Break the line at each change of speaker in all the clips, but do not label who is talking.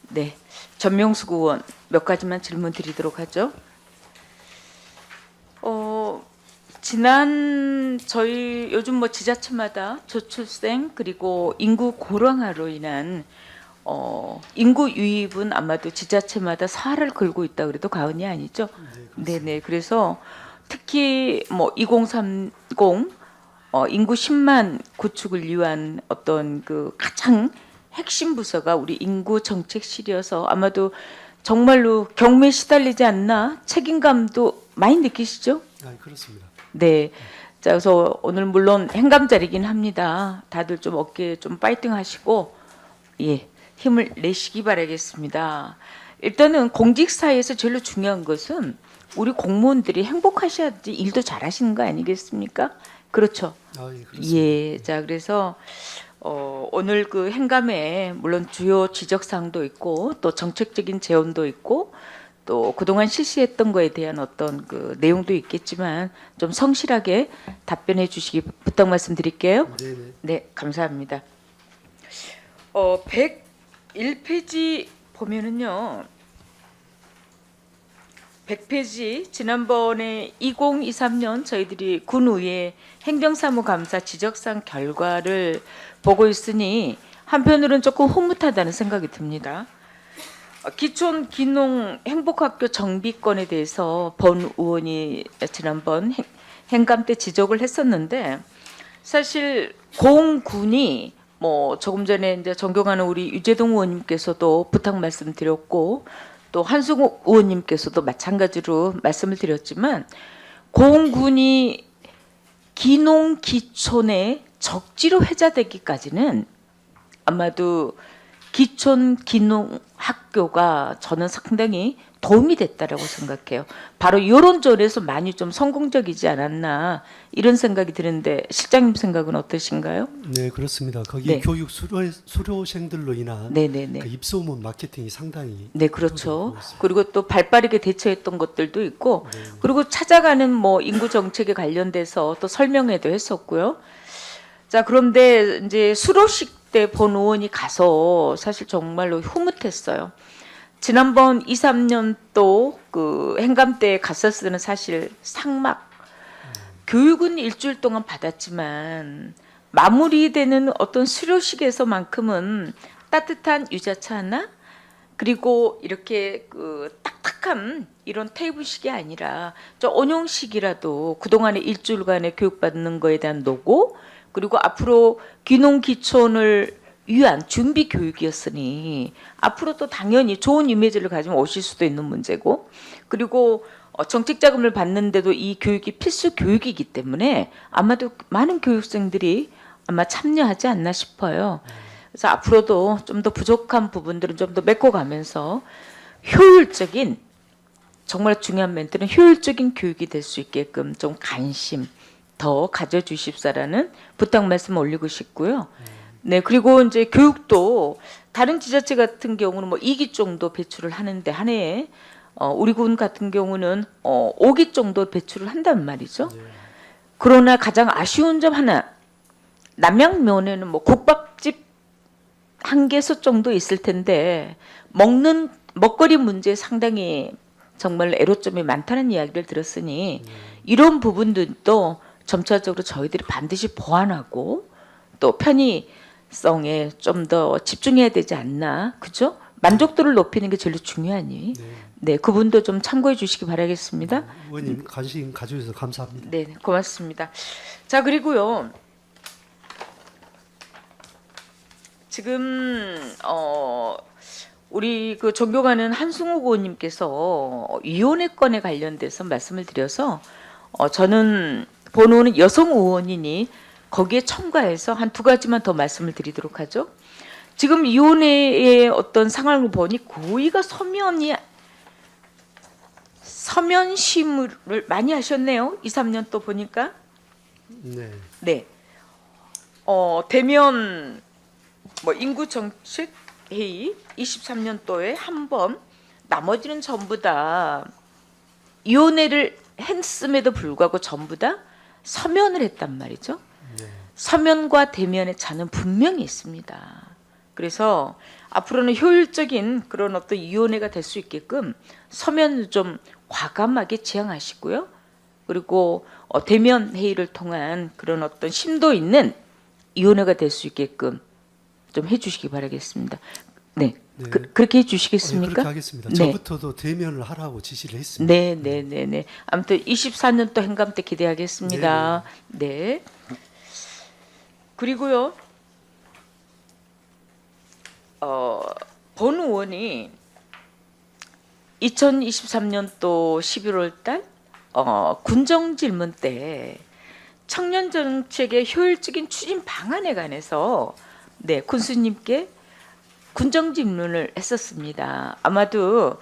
네, 전명숙 의원 몇 가지만 질문 드리도록 하죠. 지난 저희 요즘 뭐 지자체마다 저출생 그리고 인구 고령화로 인한 인구 유입은 아마도 지자체마다 사활을 걸고 있다 그래도 과언이 아니죠. 네네. 그래서 특히 뭐 2030 인구 10만 구축을 위한 어떤 그 가장 핵심 부서가 우리 인구 정책실이어서 아마도 정말로 경매에 시달리지 않나 책임감도 많이 느끼시죠?
아, 그렇습니다.
네. 자, 그래서 오늘 물론 행감자리긴 합니다. 다들 좀 어깨에 좀 파이팅 하시고, 예, 힘을 내시기 바라겠습니다. 일단은 공직사회에서 제일 중요한 것은 우리 공무원들이 행복하셔야지 일도 잘하시는 거 아니겠습니까? 그렇죠.
아, 예, 그렇습니다.
예, 자, 그래서 오늘 그 행감에 물론 주요 지적사항도 있고 또 정책적인 제언도 있고 또 그동안 실시했던 거에 대한 어떤 그 내용도 있겠지만 좀 성실하게 답변해 주시기 부탁 말씀드릴게요.
네네.
네, 감사합니다. 101페이지 보면은요. 100페이지 지난번에 2023년 저희들이 군의회 행정사무감사 지적사항 결과를 보고 있으니 한편으로는 조금 흐뭇하다는 생각이 듭니다. 기촌 기농 행복학교 정비건에 대해서 본 의원이 지난번 행감 때 지적을 했었는데 사실 공군이 뭐 조금 전에 이제 존경하는 우리 유재동 의원님께서도 부탁 말씀드렸고 또 한승욱 의원님께서도 마찬가지로 말씀을 드렸지만 공군이 기농 기촌의 적지로 회자되기까지는 아마도 기촌 기농 학교가 저는 상당히 도움이 됐다라고 생각해요. 바로 이런 점에서 많이 좀 성공적이지 않았나 이런 생각이 드는데 실장님 생각은 어떠신가요?
네, 그렇습니다. 거기
네.
교육 수료생들로 인한
네네네.
그 입소문 마케팅이 상당히
네, 그렇죠.
보였습니다.
그리고 또 발빠르게 대처했던 것들도 있고,
네.
그리고 찾아가는 뭐 인구 정책에 관련돼서 또 설명회도 했었고요. 자, 그런데 이제 수료식 때 본 의원이 가서 사실 정말로 흐뭇했어요. 지난번 2, 3년 또 그 행감 때 갔었을 때는 사실 상막 교육은 일주일 동안 받았지만 마무리되는 어떤 수료식에서만큼은 따뜻한 유자차 하나 그리고 이렇게 그 딱딱한 이런 테이블식이 아니라 저 온용식이라도 그동안의 일주일간의 교육받는 거에 대한 노고 그리고 앞으로 귀농 기촌을 위한 준비 교육이었으니 앞으로 또 당연히 좋은 이미지를 가지고 오실 수도 있는 문제고 그리고 정책 자금을 받는데도 이 교육이 필수 교육이기 때문에 아마도 많은 교육생들이 아마 참여하지 않나 싶어요. 그래서 앞으로도 좀 더 부족한 부분들은 좀 더 메꿔가면서 효율적인 정말 중요한 멘트는 효율적인 교육이 될 수 있게끔 좀 관심 더 가져주십사라는 부탁 말씀 올리고 싶고요. 네, 그리고 이제 교육도 다른 지자체 같은 경우는 뭐 2기 정도 배출을 하는데 한 해에 우리 군 같은 경우는 5기 정도 배출을 한단 말이죠.
네.
그러나 가장 아쉬운 점 하나, 남양면에는 뭐 국밥집 한 개소 정도 있을 텐데 먹는 먹거리 문제에 상당히 정말 애로점이 많다는 이야기를 들었으니 이런 부분들도 점차적으로 저희들이 반드시 보완하고 또 편의성에 좀 더 집중해야 되지 않나, 그죠? 만족도를 높이는 게 제일 중요하니,
네.
네, 그분도 좀 참고해 주시기 바라겠습니다.
의원님 관심 가져주셔서 감사합니다.
네, 고맙습니다. 자, 그리고요. 지금 우리 그 존경하는 한승욱 의원님께서 위원회 건에 관련돼서 말씀을 드려서 저는 번호는 여성 의원이니 거기에 첨가해서 한 두 가지만 더 말씀을 드리도록 하죠. 지금 위원회의 어떤 상황을 보니 고위가 서면 심의를 많이 하셨네요. 2, 3년 또 보니까.
네.
네. 대면 뭐 인구 정책 회의 23년도에 한 번, 나머지는 전부 다 위원회를 했음에도 불구하고 전부 다 서면을 했단 말이죠.
네.
서면과 대면의 차는 분명히 있습니다. 그래서 앞으로는 효율적인 그런 어떤 위원회가 될 수 있게끔 서면을 좀 과감하게 지향하시고요. 그리고 대면 회의를 통한 그런 어떤 심도 있는 위원회가 될 수 있게끔 좀 해주시기 바라겠습니다. 네,
네.
그렇게
예,
해주시겠습니까?
그렇게 하겠습니다.
네.
저부터도 대면을 하라고 지시를 했습니다.
네, 네, 네, 네. 아무튼 24년 또 행감 때 기대하겠습니다. 네. 그리고요, 본 의원이 2023년도 11월 달 군정 질문 때 청년 정책의 효율적인 추진 방안에 관해서 네, 군수님께 군정 질문을 했었습니다. 아마도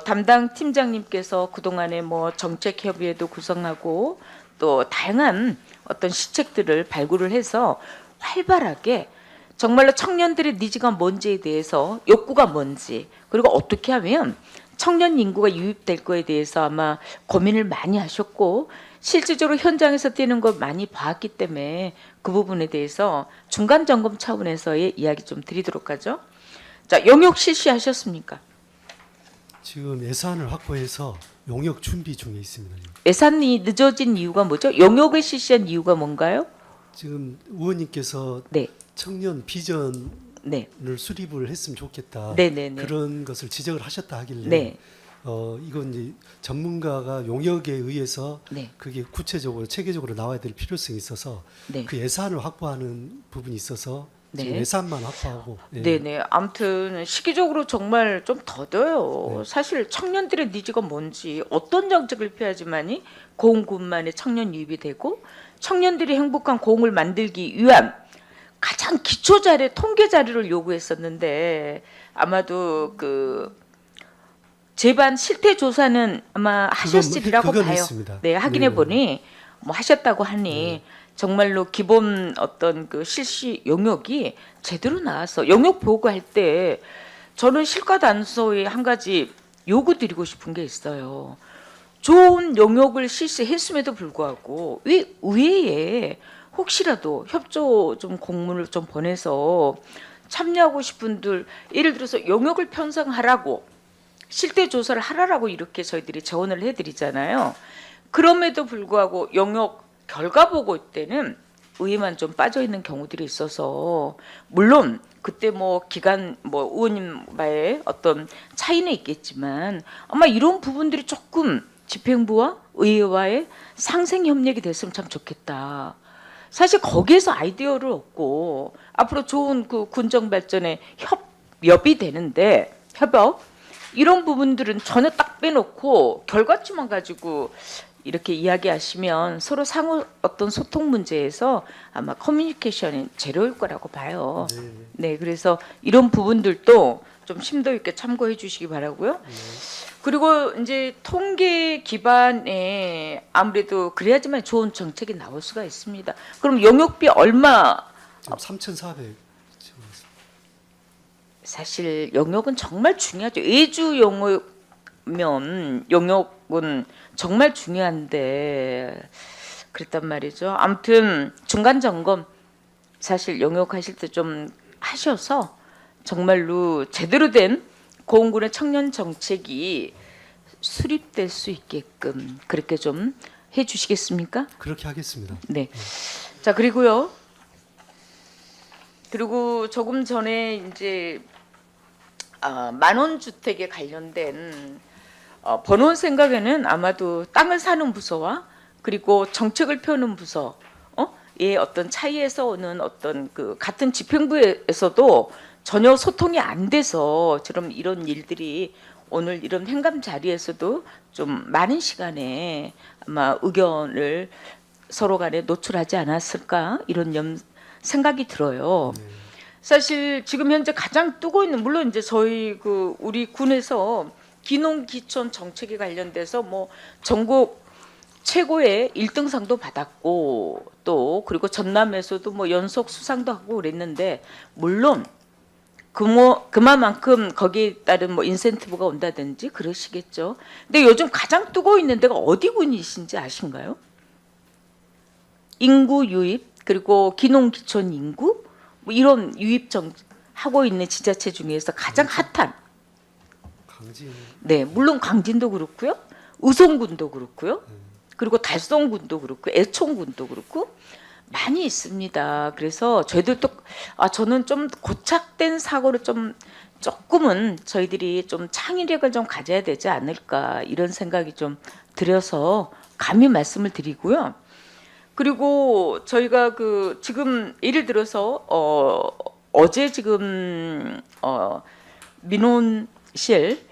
담당 팀장님께서 그동안에 뭐 정책 협의회도 구성하고 또 다양한 어떤 시책들을 발굴을 해서 활발하게 정말로 청년들의 니즈가 뭔지에 대해서 욕구가 뭔지 그리고 어떻게 하면 청년 인구가 유입될 거에 대해서 아마 고민을 많이 하셨고 실질적으로 현장에서 뛰는 걸 많이 봤기 때문에 그 부분에 대해서 중간 점검 차원에서의 이야기 좀 드리도록 하죠. 자, 용역 실시하셨습니까?
지금 예산을 확보해서 용역 준비 중에 있습니다.
예산이 늦어진 이유가 뭐죠? 용역을 실시한 이유가 뭔가요?
지금 의원님께서
네,
청년 비전을
네,
수립을 했으면 좋겠다.
네, 네, 네.
그런 것을 지적을 하셨다 하길래
네,
이건 이제 전문가가 용역에 의해서
네,
그게 구체적으로 체계적으로 나와야 될 필요성이 있어서
네.
그 예산을 확보하는 부분이 있어서 지금
네.
예산만 확보하고
네네. 아무튼 시기적으로 정말 좀 더뎌요. 사실 청년들의 니즈가 뭔지 어떤 정책을 펴야지만이 고흥군만의 청년 유입이 되고 청년들이 행복한 고흥을 만들기 위한 가장 기초 자료, 통계 자료를 요구했었는데 아마도 그 제반 실태 조사는 아마 하셨으리라고
그건
봐요.
했습니다.
네, 확인해
네.
보니 뭐 하셨다고 하니 정말로 기본 어떤 그 실시 용역이 제대로 나와서 용역 보고할 때 저는 실과 단서에 한 가지 요구 드리고 싶은 게 있어요. 좋은 용역을 실시했음에도 불구하고 왜 의회에 혹시라도 협조 좀 공문을 좀 보내서 참여하고 싶은 분들 예를 들어서 용역을 편성하라고 실태 조사를 하라고 이렇게 저희들이 제언을 해드리잖아요. 그럼에도 불구하고 용역 결과 보고 때는 의회만 좀 빠져 있는 경우들이 있어서 물론 그때 뭐 기간 뭐 의원님과의 어떤 차이는 있겠지만 아마 이런 부분들이 조금 집행부와 의회와의 상생 협력이 됐으면 참 좋겠다. 사실 거기에서 아이디어를 얻고 앞으로 좋은 그 군정 발전에 협업이 되는데 협업 이런 부분들은 전혀 딱 빼놓고 결과치만 가지고 이렇게 이야기하시면 서로 상호 어떤 소통 문제에서 아마 커뮤니케이션이 제로일 거라고 봐요. 네, 그래서 이런 부분들도 좀 심도 있게 참고해 주시기 바라고요. 그리고 이제 통계 기반에 아무래도 그래야지만 좋은 정책이 나올 수가 있습니다. 그럼 용역비 얼마?
지금 3,400.
사실 용역은 정말 중요하죠. 외주 용역면 용역은 정말 중요한데 그랬단 말이죠. 아무튼 중간 점검 사실 용역하실 때 좀 하셔서 정말로 제대로 된 고흥군의 청년 정책이 수립될 수 있게끔 그렇게 좀 해주시겠습니까?
그렇게 하겠습니다.
네. 자 그리고요. 그리고 조금 전에 이제 만원 주택에 관련된 번원 생각에는 아마도 땅을 사는 부서와 그리고 정책을 펴는 부서 의 어떤 차이에서 오는 어떤 그 같은 집행부에서도 전혀 소통이 안 돼서 저런 이런 일들이 오늘 이런 행감 자리에서도 좀 많은 시간에 아마 의견을 서로 간에 노출하지 않았을까 이런 생각이 들어요. 사실 지금 현재 가장 뜨고 있는 물론 이제 저희 그 우리 군에서 기농기촌 정책에 관련돼서 뭐 전국 최고의 1등상도 받았고 또 그리고 전남에서도 뭐 연속 수상도 하고 그랬는데 물론 그만큼 거기에 따른 뭐 인센티브가 온다든지 그러시겠죠. 근데 요즘 가장 뜨고 있는 데가 어디 군이신지 아신가요? 인구 유입 그리고 기농기촌 인구 뭐 이런 유입 하고 있는 지자체 중에서 가장 핫한
강진.
네, 물론 강진도 그렇고요. 의성군도 그렇고요. 그리고 달성군도 그렇고 애촌군도 그렇고 많이 있습니다. 그래서 저희들도 저는 좀 고착된 사고를 좀 조금은 저희들이 좀 창의력을 좀 가져야 되지 않을까 이런 생각이 좀 들어서 감히 말씀을 드리고요. 그리고 저희가 그 지금 예를 들어서 어제 지금 민원실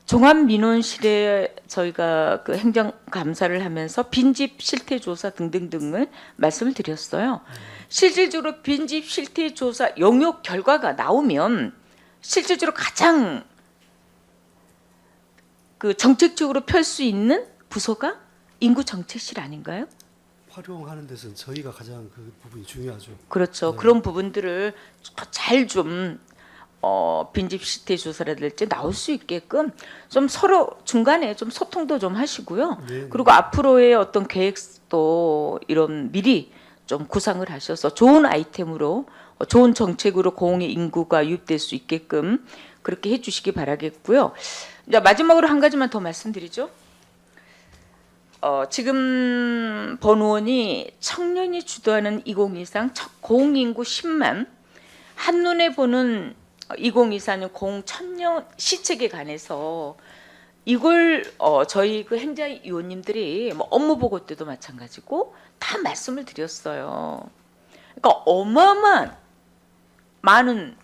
종합민원실에 저희가 그 행정감사를 하면서 빈집 실태조사 등등등을 말씀을 드렸어요. 실질적으로 빈집 실태조사 영역 결과가 나오면 실질적으로 가장 그 정책적으로 펼 수 있는 부서가 인구정책실 아닌가요?
활용하는 데서는 저희가 가장 그 부분이 중요하죠.
그렇죠.
네.
그런 부분들을 잘 좀 빈집 실태 조사라든지 나올 수 있게끔 좀 서로 중간에 좀 소통도 좀 하시고요.
네, 네.
그리고 앞으로의 어떤 계획도 이런 미리 좀 구상을 하셔서 좋은 아이템으로 좋은 정책으로 고흥의 인구가 유입될 수 있게끔 그렇게 해주시기 바라겠고요. 이제 마지막으로 한 가지만 더 말씀드리죠. 지금 본 의원이 청년이 주도하는 2023 고흥 인구 10만 한눈에 보는 2024년 고흥 청년 시책에 관해서 이걸 저희 그 행자위원님들이 뭐 업무 보고 때도 마찬가지고 다 말씀을 드렸어요. 그러니까 어마어마한 많은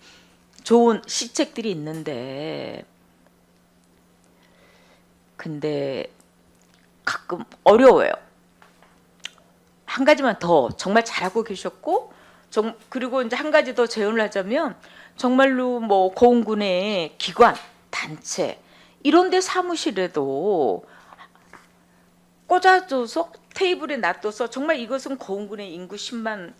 좋은 시책들이 있는데 근데 가끔 어려워요. 한 가지만 더 정말 잘하고 계셨고 그리고 이제 한 가지 더 제언을 하자면 정말로 뭐 고흥군의 기관, 단체 이런 데 사무실에도 꽂아줘서 테이블에 놔둬서 정말 이것은 고흥군의 인구 10만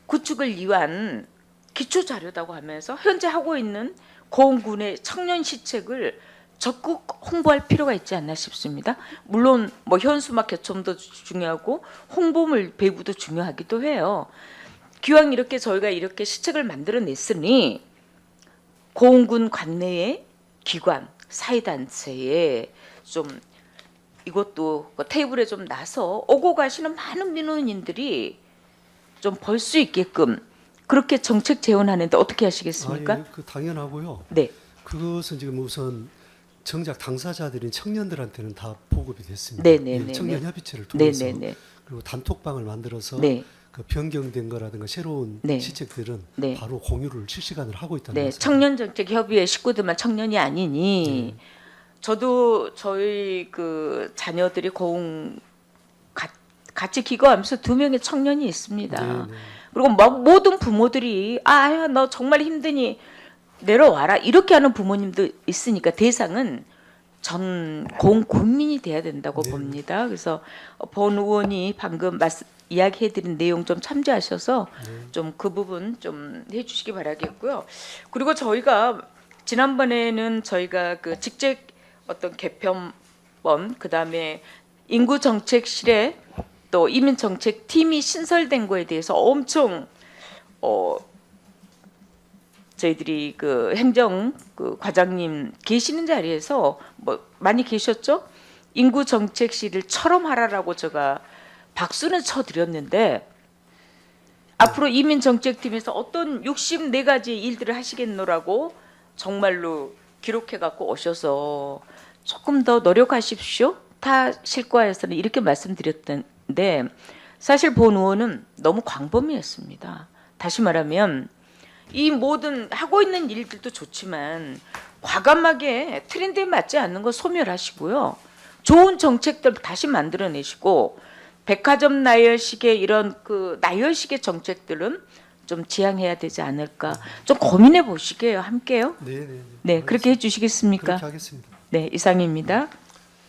구축을 위한 기초 자료다고 하면서 현재 하고 있는 고흥군의 청년 시책을 적극 홍보할 필요가 있지 않나 싶습니다. 물론 뭐 현수막 개첨도 중요하고 홍보물 배부도 중요하기도 해요. 기왕 이렇게 저희가 이렇게 시책을 만들어냈으니 고흥군 관내의 기관, 사회단체에 좀 이것도 테이블에 좀 놔서 오고 가시는 많은 민원인들이 좀 볼 수 있게끔 그렇게 정책 재원하는데 어떻게 하시겠습니까?
예, 그 당연하고요.
네,
그것은 지금 우선 정작 당사자들인 청년들한테는 다 보급이 됐습니다.
네, 네, 네,
청년
네.
협의체를 통해서
네, 네, 네.
그리고 단톡방을 만들어서
네.
그 변경된 거라든가 새로운
네.
시책들은
네.
바로 공유를 실시간으로 하고 있다는
네,
말씀.
청년정책협의회 식구들만 청년이 아니니 저도 저희 그 자녀들이 고흥 같이 기거하면서 2명의 청년이 있습니다.
네, 네.
그리고 막 모든 부모들이 너 정말 힘드니 내려와라 이렇게 하는 부모님도 있으니까 대상은 전 고흥 국민이 돼야 된다고
네.
봅니다. 그래서 본 의원이 방금 이야기해드린 내용 좀 참조하셔서 좀 그 부분 좀 해주시기 바라겠고요. 그리고 저희가 지난번에는 저희가 그 직책 어떤 개편법 그다음에 인구정책실에 또 이민정책팀이 신설된 거에 대해서 엄청 저희들이 그 행정 그 과장님 계시는 자리에서 뭐 많이 계셨죠? 인구정책실을 처럼 하라라고 제가 박수는 쳐드렸는데 앞으로 이민정책팀에서 어떤 64가지 일들을 하시겠노라고 정말로 기록해갖고 오셔서 조금 더 노력하십시오. 타 실과에서는 이렇게 말씀드렸던데 사실 본 의원은 너무 광범위했습니다. 다시 말하면 이 모든 하고 있는 일들도 좋지만 과감하게 트렌드에 맞지 않는 거 소멸하시고요. 좋은 정책들 다시 만들어내시고 백화점 나열식의 이런 그 나열식의 정책들은 좀 지향해야 되지 않을까 좀 고민해 보시게요. 함께요.
네, 네, 네.
네, 그렇게 해주시겠습니까?
그렇게 하겠습니다.
네, 이상입니다.